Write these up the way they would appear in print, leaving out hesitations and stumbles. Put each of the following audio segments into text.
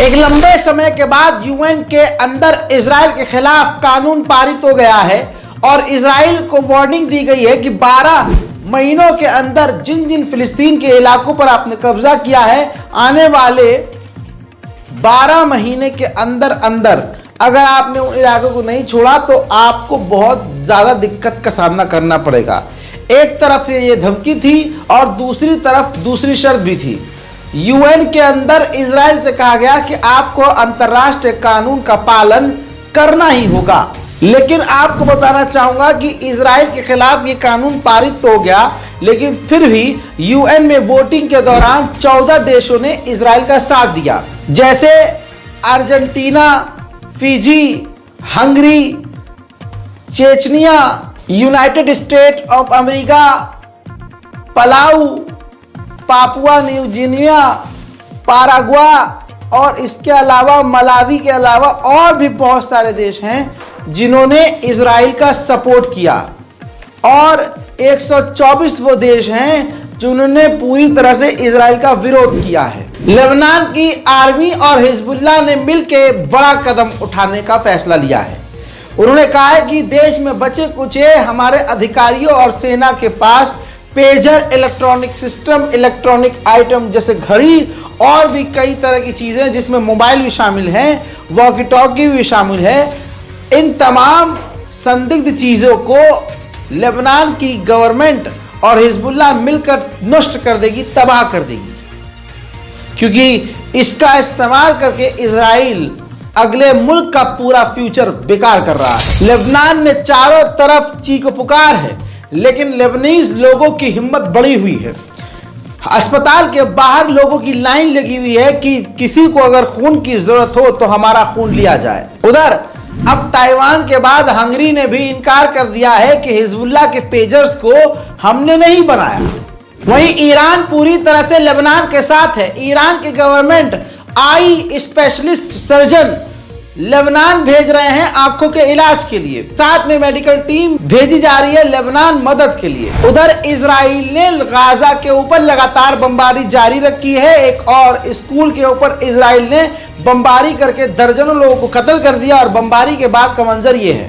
एक लंबे समय के बाद यूएन के अंदर इजराइल के खिलाफ कानून पारित हो गया है और इजराइल को वार्निंग दी गई है कि 12 महीनों के अंदर जिन जिन फिलिस्तीन के इलाकों पर आपने कब्जा किया है, आने वाले 12 महीने के अंदर अंदर अगर आपने उन इलाकों को नहीं छोड़ा तो आपको बहुत ज्यादा दिक्कत का सामना करना पड़ेगा। एक तरफ ये धमकी थी और दूसरी तरफ दूसरी शर्त भी थी। यूएन के अंदर इजराइल से कहा गया कि आपको अंतर्राष्ट्रीय कानून का पालन करना ही होगा। लेकिन आपको बताना चाहूंगा कि इजराइल के खिलाफ ये कानून पारित तो हो गया, लेकिन फिर भी यूएन में वोटिंग के दौरान 14 देशों ने इजराइल का साथ दिया, जैसे Argentina, Fiji, Hungary, Chechnya, United State of America, Palau, Papua New Guinea, Paraguay और इसके अलावा मलावी के अलावा और भी बहुत सारे देश हैं जिन्होंने इजराइल का सपोर्ट किया और 124 वो देश हैं जिन्होंने पूरी तरह से इजराइल का विरोध किया है। लेबनान की आर्मी और हिजबुल्लाह ने मिलकर बड़ा कदम उठाने का फैसला लिया है। उन्होंने कहा है कि देश में बचे कुचे हमारे अधिकारियों और सेना के पास pager, electronic system, electronic item जैसे घड़ी और भी कई तरह की चीजें जिसमें मोबाइल भी शामिल है, वॉकी टॉकी भी शामिल है, इन तमाम संदिग्ध चीजों को लेबनान की गवर्नमेंट और हिजबुल्लाह मिलकर नष्ट कर देगी, तबाह कर देगी, क्योंकि इसका इस्तेमाल करके इजराइल अगले मुल्क का पूरा फ्यूचर बेकार कर रहा है। लेबनान में चारों तरफ चीख पुकार है, लेकिन लेबनीज लोगों की हिम्मत बढ़ी हुई है। अस्पताल के बाहर लोगों की लाइन लगी हुई है कि किसी को अगर खून की जरूरत हो तो हमारा खून लिया जाए। उधर अब ताइवान के बाद हंगरी ने भी इनकार कर दिया है कि हिजबुल्लाह के पेजर्स को हमने नहीं बनाया। वहीं ईरान पूरी तरह से लेबनान के साथ है। ईरान की government eye specialist surgeon Lebanon भेज रहे हैं आंखों के इलाज के लिए, साथ में मेडिकल टीम भेजी जा रही है लेबनान मदद के लिए। उधर इजराइल ने गाजा के ऊपर लगातार बमबारी जारी रखी है। एक और स्कूल के ऊपर इजराइल ने बमबारी करके दर्जनों लोगों को कत्ल कर दिया और बमबारी के बाद का मंजर ये है।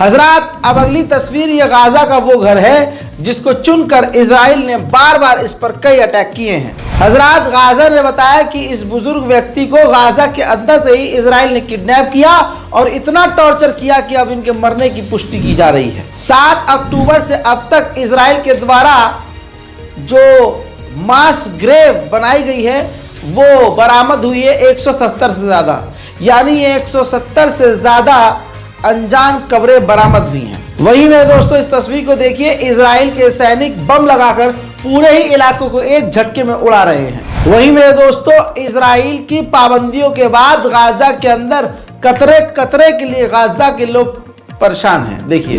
हजरात, अब अगली तस्वीर ये गाजा का वो घर है जिसको चुनकर इजराइल ने बार बार इस पर कई अटैक किए हैं। हजरात, गाजा ने बताया कि इस बुजुर्ग व्यक्ति को गाजा के अंदर से ही इजराइल ने किडनैप किया और इतना टॉर्चर किया कि अब इनके मरने की पुष्टि की जा रही है। 7 अक्टूबर से अब तक इजराइल के द्वारा जो मास ग्रेव बनाई गई है वो बरामद हुई है 170 से ज्यादा, यानी 170 से ज्यादा अनजान कब्रें बरामद हुई हैं। वहीं मेरे दोस्तों इस तस्वीर को देखिए, इजराइल के सैनिक बम लगाकर पूरे ही इलाकों को एक झटके में उड़ा रहे हैं। वहीं मेरे दोस्तों इजराइल की पाबंदियों के बाद गाजा के अंदर कतरे कतरे के लिए गाजा के लोग परेशान हैं। देखिए,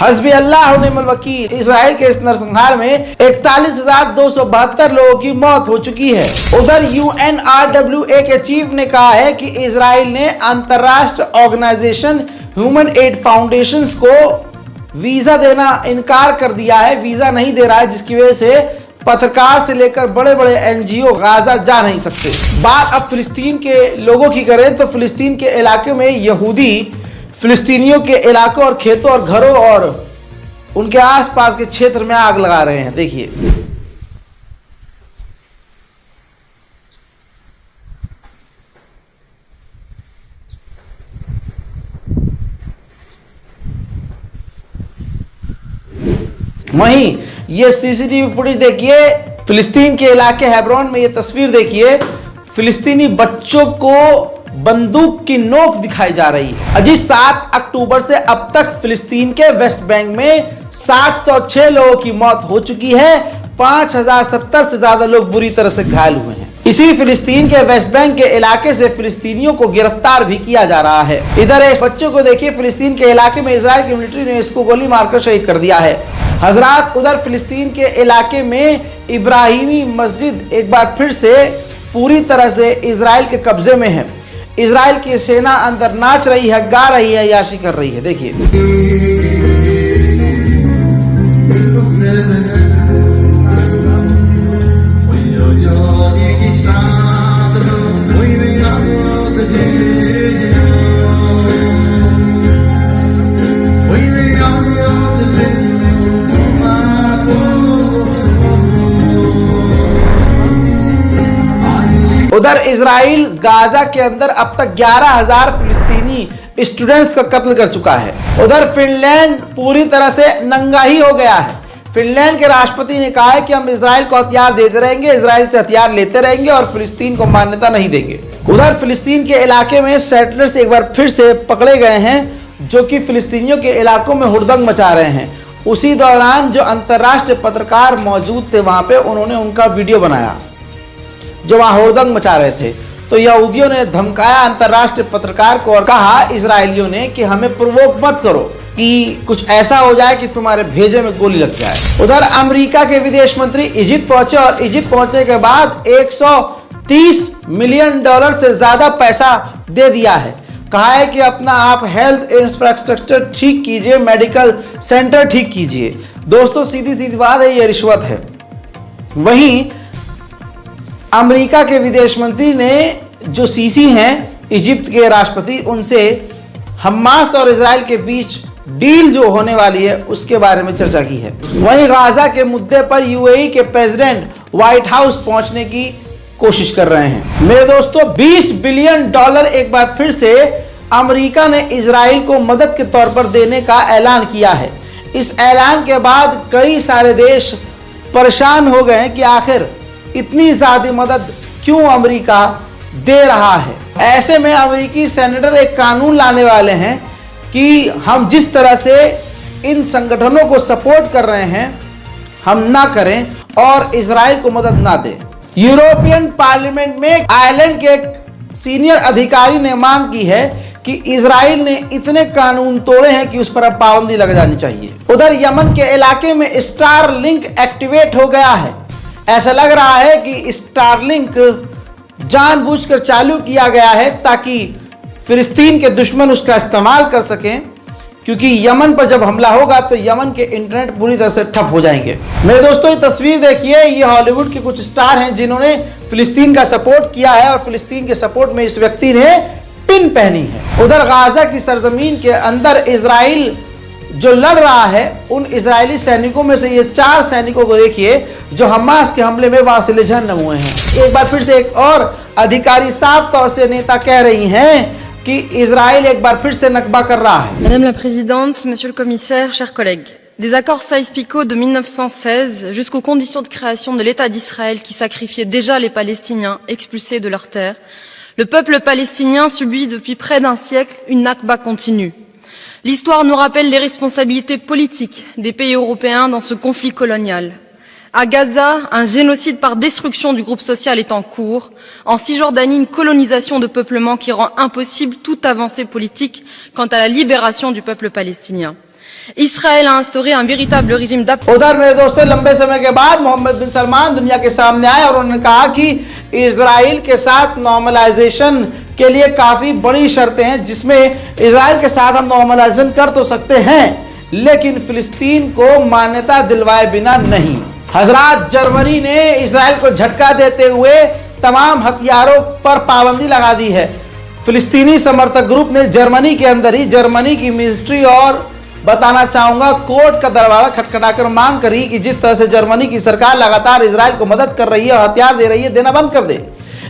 हस्बी अल्लाह व निअमल वकील। इजराइल के इस नरसंहार में 41,272 लोगों की मौत हो चुकी है। उधर UNRWA के चीफ ने कहा है कि इजराइल ने अंतर्राष्ट्रीय ऑर्गेनाइजेशन ह्यूमन एड फाउंडेशन को वीजा देना इनकार कर दिया है, वीजा नहीं दे रहा है, जिसकी वजह से पत्रकार से लेकर बड़े बड़े NGO गाजा जा नहीं सकते। बात अब फिलिस्तीन के लोगों की करें तो फिलिस्तीन के इलाके में यहूदी फिलिस्तीनियों के इलाकों और खेतों और घरों और उनके आसपास के क्षेत्र में आग लगा रहे हैं। देखिए, वहीं ये CCTV फुटेज देखिए, फिलिस्तीन के इलाके हेब्रोन में ये तस्वीर देखिए, फिलिस्तीनी बच्चों को बंदूक की नोक दिखाई जा रही है। अजी 7 अक्टूबर से अब तक फिलिस्तीन के वेस्ट बैंक में 706 लोगों की मौत हो चुकी है, 5070 से ज्यादा लोग बुरी तरह से घायल हुए हैं। इसी फिलिस्तीन के वेस्ट बैंक के इलाके से फिलिस्तीनियों को गिरफ्तार भी किया जा रहा है। इधर एक बच्चों को देखिए, फिलिस्तीन के इलाके में इजराइल की मिलिट्री ने इसको गोली मारकर शहीद कर दिया है। हजरात, उधर फिलिस्तीन के इलाके में इब्राहिमी मस्जिद एक बार फिर से पूरी तरह से इजराइल के कब्जे में है। इजराइल की सेना अंदर नाच रही है, गा रही है, याशी कर रही है। देखिए उधर इजराइल गाजा के अंदर अब तक 11,000 फिलिस्तीनी स्टूडेंट्स का कत्ल कर चुका है। उधर फिनलैंड पूरी तरह से नंगा ही हो गया है। फिनलैंड के राष्ट्रपति ने कहा है कि हम इजराइल को हथियार देते रहेंगे, इजराइल से हथियार लेते रहेंगे और फिलिस्तीन को मान्यता नहीं देंगे। उधर फिलिस्तीन के इलाके में सेटलर्स एक बार फिर से पकड़े गए हैं, जो कि फिलिस्तीनियों के इलाकों में हुड़दंग मचा रहे हैं। उसी दौरान जो अंतर्राष्ट्रीय पत्रकार मौजूद थे वहां पे, उन्होंने उनका वीडियो बनाया जो वहां हुड़दंग मचा रहे थे। तो यहूदियों ने धमकाया अंतर्राष्ट्रीय पत्रकार को और कहा इजरायलियों ने कि हमें प्रोवोक मत करो कि कुछ ऐसा हो जाए कि तुम्हारे भेजे में गोली लग जाए। उधर अमेरिका के विदेश मंत्री इजिप्ट पहुंचे और इजिप्ट पहुंचने के बाद $130 मिलियन से ज्यादा पैसा दे दिया है। कहा है कि अपना आप हेल्थ इंफ्रास्ट्रक्चर ठीक कीजिए, मेडिकल सेंटर ठीक कीजिए। दोस्तों, सीधी सीधी बात है, ये रिश्वत है। वहीं अमेरिका के विदेश मंत्री ने जो सीसी हैं इजिप्ट के राष्ट्रपति, उनसे हमास और इजराइल के बीच डील जो होने वाली है उसके बारे में चर्चा की है। वहीं गाजा के मुद्दे पर यूएई के प्रेसिडेंट व्हाइट हाउस पहुंचने की कोशिश कर रहे हैं। मेरे दोस्तों, $20 बिलियन एक बार फिर से अमेरिका ने इजराइल को मदद के तौर पर देने का ऐलान किया है। इस ऐलान के बाद कई सारे देश परेशान हो गए हैं कि आखिर इतनी ज्यादा मदद क्यों अमेरिका दे रहा है। ऐसे में अमेरिकी सेनेटर एक कानून लाने वाले हैं कि हम जिस तरह से इन संगठनों को सपोर्ट कर रहे हैं हम ना करें और इजराइल को मदद ना दें। यूरोपियन पार्लियामेंट में आयरलैंड के एक सीनियर अधिकारी ने मांग की है कि इजराइल ने इतने कानून तोड़े हैं कि उस पर अब पाबंदी लग जानी चाहिए। उधर यमन के इलाके में स्टारलिंक एक्टिवेट हो गया है। ऐसा लग रहा है कि स्टारलिंक जानबूझकर चालू किया गया है ताकि फिलिस्तीन के दुश्मन उसका इस्तेमाल कर सकें, क्योंकि यमन पर जब हमला होगा तो यमन के इंटरनेट पूरी तरह से ठप हो जाएंगे। मेरे दोस्तों, ये तस्वीर देखिए, ये हॉलीवुड के कुछ स्टार हैं जिन्होंने फिलिस्तीन का सपोर्ट किया है और फिलिस्तीन के सपोर्ट में इस व्यक्ति ने पिन पहनी है। उधर गाजा की सरजमीन के अंदर इजराइल जो लड़ रहा है, उन इजरायली सैनिकों में से ये 4 सैनिकों को देखिए जो हमास के हमले में वहां से ले जन्म हुए हैं। एक बार फिर से एक और अधिकारी साफ तौर से नेता कह रही हैं कि इजराइल एक बार फिर से नकबा कर रहा है। Madame la Présidente, Monsieur le Commissaire, chers collègues, des accords Sykes-Picot de 1916 jusqu'aux conditions de création de l'État d'Israël qui sacrifiaient déjà les Palestiniens expulsés de leurs terres, le peuple palestinien subit depuis près d'un siècle une Nakba continue. L'histoire nous rappelle les responsabilités politiques des pays européens dans ce conflit colonial. À Gaza, un génocide par destruction du groupe social est en cours. En Cisjordanie, une colonisation de peuplement qui rend impossible toute avancée politique quant à la libération du peuple palestinien. Israël a instauré un véritable régime d'apartheid. उधर मेरे दोस्तों, लंबे समय के बाद मोहम्मद बिन सलमान दुनिया के सामने आए और उन्होंने कहा कि इजराइल के साथ नॉर्मलाइजेशन के लिए काफी बड़ी शर्तें हैं, जिसमें इजराइल के साथ हम नॉर्मलाइजेशन कर तो सकते हैं लेकिन फिलिस्तीन को मान्यता दिलवाए बिना नहीं। हजरात, जर्मनी ने इजराइल को झटका देते हुए तमाम हथियारों पर पाबंदी लगा दी है। फिलिस्तीनी समर्थक ग्रुप ने जर्मनी के अंदर ही जर्मनी की मिलिट्री और बताना चाहूंगा कोर्ट का दरवाजा खटखटाकर मांग करी कि जिस तरह से जर्मनी की सरकार लगातार इजराइल को मदद कर रही है, हथियार दे रही है, देना बंद कर दे।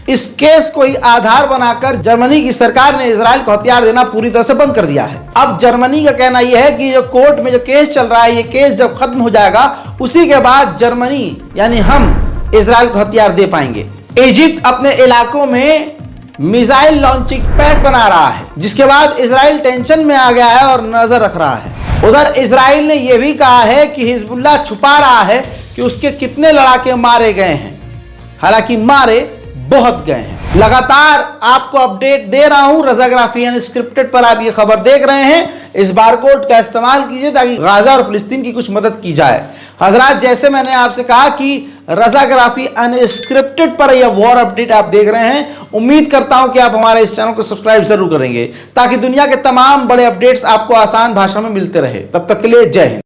इस केस को ही आधार बनाकर जर्मनी की सरकार ने इजराइल को हथियार देना पूरी तरह से बंद कर दिया है। अब जर्मनी का कहना यह है कि जो कोर्ट में जो केस चल रहा है, ये केस जब खत्म हो जाएगा उसी के बाद जर्मनी यानी हम इजराइल को हथियार दे पाएंगे। इजिप्ट अपने इलाकों में मिसाइल लॉन्चिंग पैड बना रहा है, जिसके बाद इजराइल टेंशन में आ गया है और नजर रख रहा है। उधर इजराइल ने यह भी कहा है कि हिजबुल्लाह छुपा रहा है कि उसके कितने लड़ाके मारे गए हैं, हालांकि मारे बहुत गए हैं। लगातार आपको अपडेट दे रहा हूं रज़ाग्राफी अनस्क्रिप्टेड पर, आप ये खबर देख रहे हैं। इस बारकोड का इस्तेमाल कीजिए ताकि गाजा और फिलिस्तीन की कुछ मदद की जाए। हजरात, जैसे मैंने आपसे कहा कि रज़ाग्राफी अनस्क्रिप्टेड पर यह वॉर अपडेट आप देख रहे हैं। उम्मीद करता हूं कि आप हमारे इस चैनल को सब्सक्राइब जरूर करेंगे ताकि दुनिया के तमाम बड़े अपडेट्स आपको आसान भाषा में मिलते रहे। तब तक के लिए जय हिंद।